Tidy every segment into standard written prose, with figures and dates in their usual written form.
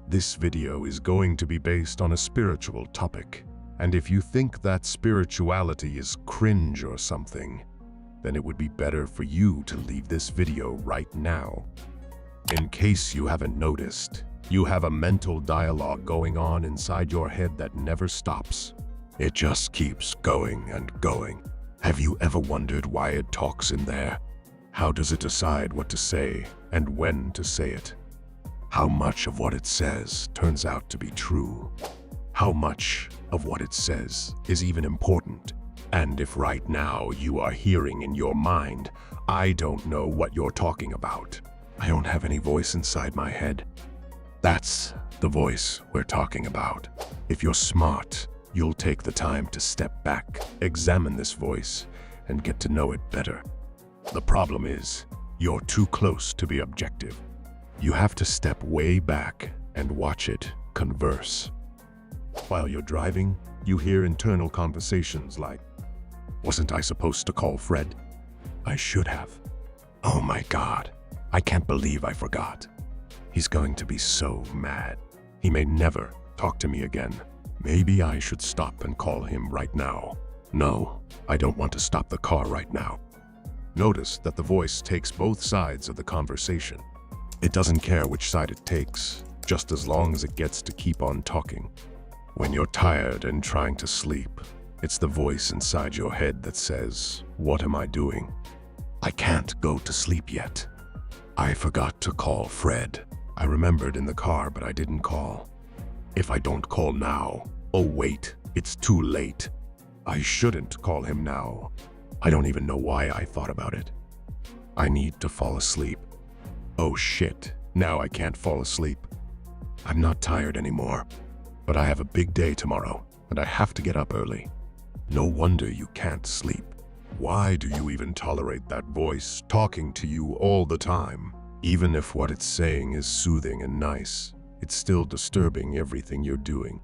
This video is going to be based on a spiritual topic, and if you think that spirituality is cringe or something, then it would be better for you to leave this video right now. In case you haven't noticed, you have a mental dialogue going on inside your head that never stops. It just keeps going and going. Have you ever wondered why it talks in there? How does it decide what to say and when to say it? How much of what it says turns out to be true? How much of what it says is even important? And if right now you are hearing in your mind, "I don't know what you're talking about. I don't have any voice inside my head." That's the voice we're talking about. If you're smart, you'll take the time to step back, examine this voice, and get to know it better. The problem is, you're too close to be objective. You have to step way back and watch it converse. While you're driving, you hear internal conversations like, "Wasn't I supposed to call Fred? I should have. Oh my God, I can't believe I forgot. He's going to be so mad. He may never talk to me again. Maybe I should stop and call him right now. No, I don't want to stop the car right now." Notice that the voice takes both sides of the conversation. It doesn't care which side it takes, just as long as it gets to keep on talking. When you're tired and trying to sleep, it's the voice inside your head that says, "What am I doing? I can't go to sleep yet. I forgot to call Fred. I remembered in the car, but I didn't call. If I don't call now, oh wait, it's too late. I shouldn't call him now. I don't even know why I thought about it. I need to fall asleep. Oh shit, now I can't fall asleep. I'm not tired anymore, but I have a big day tomorrow, and I have to get up early. No wonder you can't sleep. Why do you even tolerate that voice talking to you all the time? Even if what it's saying is soothing and nice, it's still disturbing everything you're doing.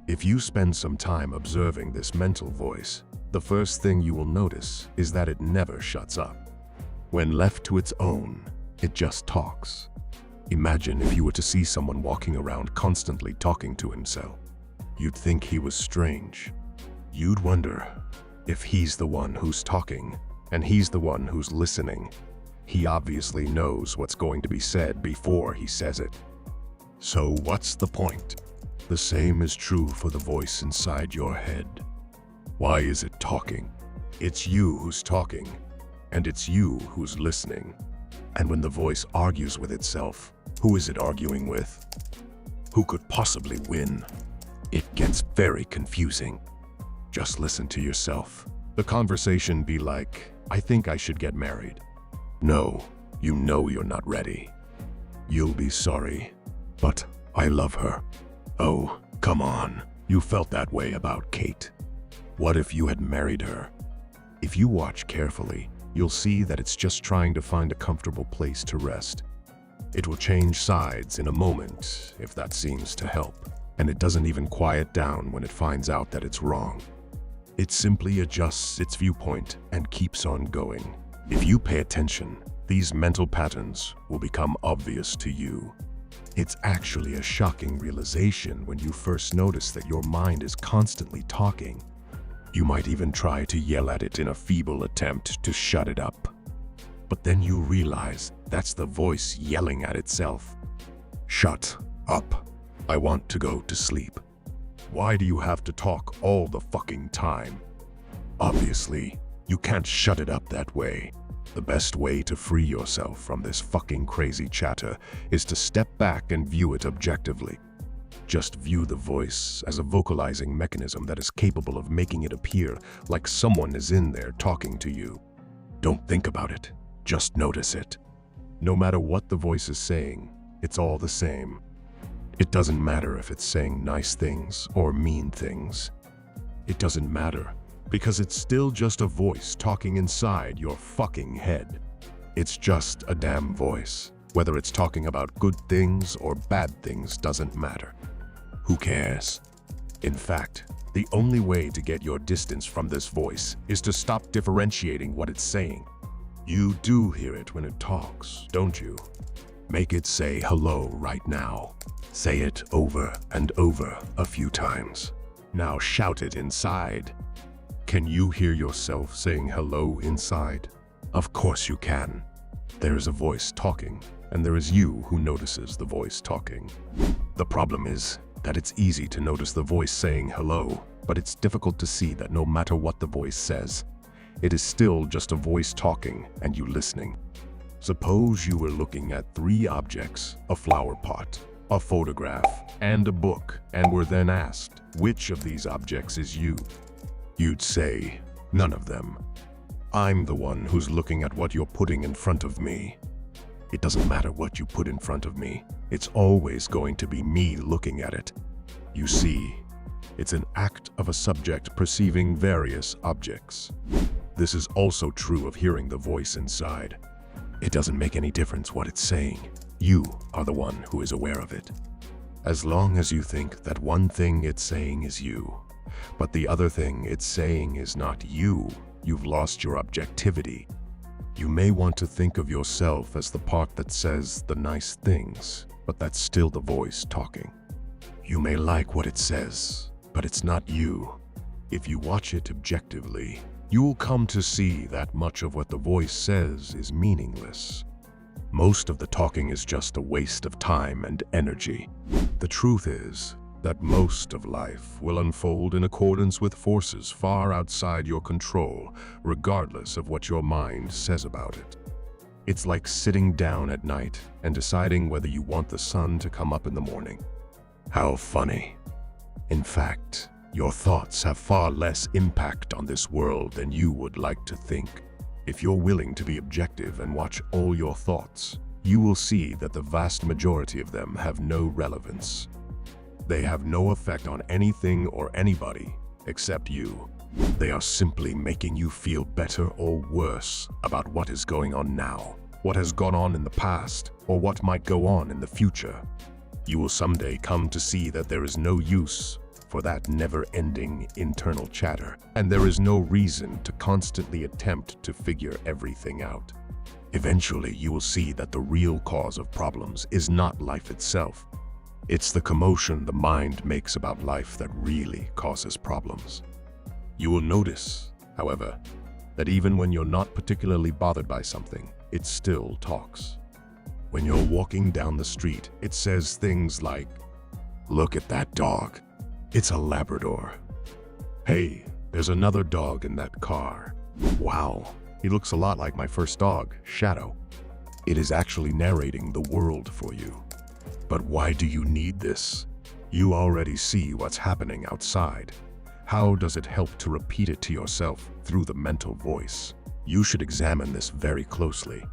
If you spend some time observing this mental voice, the first thing you will notice is that it never shuts up. When left to its own, it just talks. Imagine if you were to see someone walking around constantly talking to himself. You'd think he was strange. You'd wonder if he's the one who's talking and he's the one who's listening. He obviously knows what's going to be said before he says it. So what's the point? The same is true for the voice inside your head. Why is it talking? It's you who's talking, and it's you who's listening. And when the voice argues with itself, who is it arguing with? Who could possibly win? It gets very confusing. Just listen to yourself. The conversation be like, "I think I should get married." No, you know you're not ready. "You'll be sorry, but I love her." Oh, come on. You felt that way about Kate. What if you had married her? If you watch carefully, you'll see that it's just trying to find a comfortable place to rest. It will change sides in a moment if that seems to help, and it doesn't even quiet down when it finds out that it's wrong. It simply adjusts its viewpoint and keeps on going. If you pay attention, these mental patterns will become obvious to you. It's actually a shocking realization when you first notice that your mind is constantly talking. You might even try to yell at it in a feeble attempt to shut it up. But then you realize that's the voice yelling at itself. "Shut up. I want to go to sleep. Why do you have to talk all the fucking time?" Obviously, you can't shut it up that way. The best way to free yourself from this fucking crazy chatter is to step back and view it objectively. Just view the voice as a vocalizing mechanism that is capable of making it appear like someone is in there talking to you. Don't think about it, just notice it. No matter what the voice is saying, it's all the same. It doesn't matter if it's saying nice things or mean things. It doesn't matter, because it's still just a voice talking inside your fucking head. It's just a damn voice. Whether it's talking about good things or bad things doesn't matter. Who cares? In fact, the only way to get your distance from this voice is to stop differentiating what it's saying. You do hear it when it talks, don't you? Make it say hello right now. Say it over and over a few times. Now shout it inside. Can you hear yourself saying hello inside? Of course you can. There is a voice talking, and there is you who notices the voice talking. The problem is that it's easy to notice the voice saying hello, but it's difficult to see that no matter what the voice says, it is still just a voice talking and you listening. Suppose you were looking at 3 objects, a flower pot, a photograph, and a book, and were then asked, which of these objects is you? You'd say, none of them. I'm the one who's looking at what you're putting in front of me. It doesn't matter what you put in front of me. It's always going to be me looking at it. You see, it's an act of a subject perceiving various objects. This is also true of hearing the voice inside. It doesn't make any difference what it's saying. You are the one who is aware of it. As long as you think that one thing it's saying is you, but the other thing it's saying is not you, you've lost your objectivity. You may want to think of yourself as the part that says the nice things, but that's still the voice talking. You may like what it says, but it's not you. If you watch it objectively, you'll come to see that much of what the voice says is meaningless. Most of the talking is just a waste of time and energy. The truth is that most of life will unfold in accordance with forces far outside your control, regardless of what your mind says about it. It's like sitting down at night and deciding whether you want the sun to come up in the morning. How funny. In fact, your thoughts have far less impact on this world than you would like to think. If you're willing to be objective and watch all your thoughts, you will see that the vast majority of them have no relevance. They have no effect on anything or anybody except you. They are simply making you feel better or worse about what is going on now, what has gone on in the past, or what might go on in the future. You will someday come to see that there is no use for that never-ending internal chatter, and there is no reason to constantly attempt to figure everything out. Eventually, you will see that the real cause of problems is not life itself. It's the commotion the mind makes about life that really causes problems. You will notice, however, that even when you're not particularly bothered by something, it still talks. When you're walking down the street, it says things like, "Look at that dog. It's a Labrador. Hey, there's another dog in that car. Wow, he looks a lot like my first dog, Shadow." It is actually narrating the world for you. But why do you need this? You already see what's happening outside. How does it help to repeat it to yourself through the mental voice? You should examine this very closely.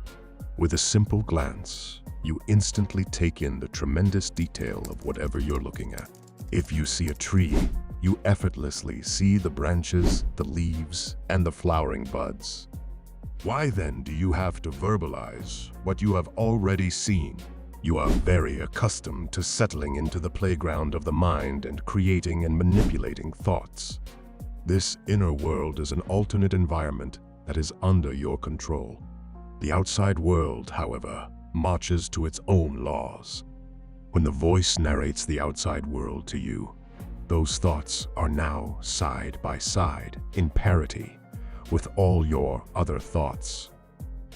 With a simple glance, you instantly take in the tremendous detail of whatever you're looking at. If you see a tree, you effortlessly see the branches, the leaves, and the flowering buds. Why then do you have to verbalize what you have already seen? You are very accustomed to settling into the playground of the mind and creating and manipulating thoughts. This inner world is an alternate environment that is under your control. The outside world, however, marches to its own laws. When the voice narrates the outside world to you, those thoughts are now side by side, in parity, with all your other thoughts.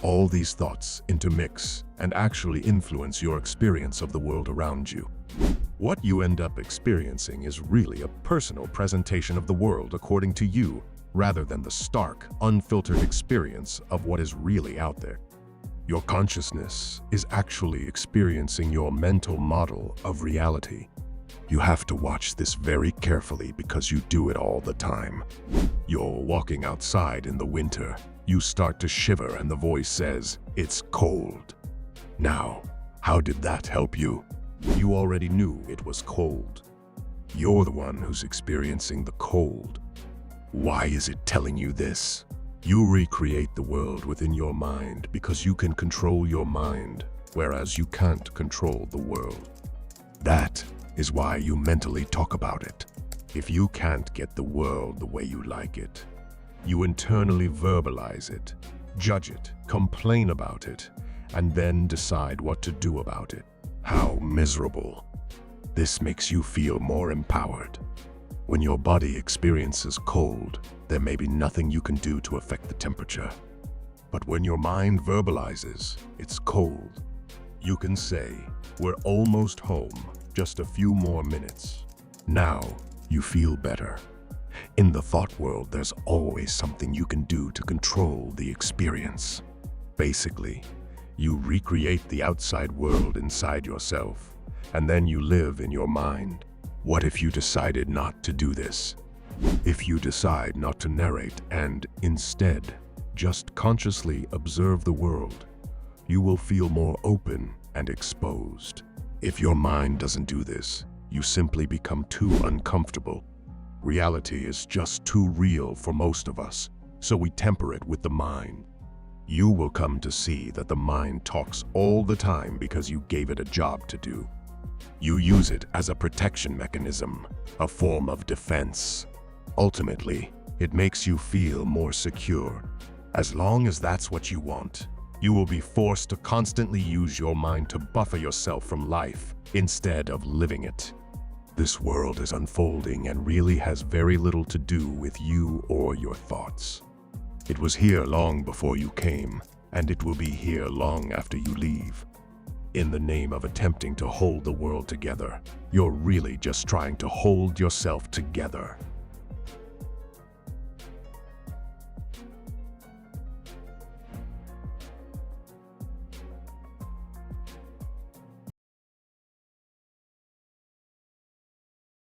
All these thoughts intermix and actually influence your experience of the world around you. What you end up experiencing is really a personal presentation of the world according to you, rather than the stark, unfiltered experience of what is really out there. Your consciousness is actually experiencing your mental model of reality. You have to watch this very carefully because you do it all the time. You're walking outside in the winter. You start to shiver and the voice says, "It's cold." Now, how did that help you? You already knew it was cold. You're the one who's experiencing the cold. Why is it telling you this? You recreate the world within your mind because you can control your mind, whereas you can't control the world. That is why you mentally talk about it. If you can't get the world the way you like it, you internally verbalize it, judge it, complain about it, and then decide what to do about it. How miserable. This makes you feel more empowered. When your body experiences cold, there may be nothing you can do to affect the temperature. But when your mind verbalizes, it's cold, you can say, "We're almost home, just a few more minutes." Now, you feel better. In the thought world, there's always something you can do to control the experience. Basically, you recreate the outside world inside yourself, and then you live in your mind. What if you decided not to do this? If you decide not to narrate and, instead, just consciously observe the world, you will feel more open and exposed. If your mind doesn't do this, you simply become too uncomfortable. Reality is just too real for most of us, so we temper it with the mind. You will come to see that the mind talks all the time because you gave it a job to do. You use it as a protection mechanism, a form of defense. Ultimately, it makes you feel more secure. As long as that's what you want, you will be forced to constantly use your mind to buffer yourself from life instead of living it. This world is unfolding and really has very little to do with you or your thoughts. It was here long before you came, and it will be here long after you leave. In the name of attempting to hold the world together, you're really just trying to hold yourself together.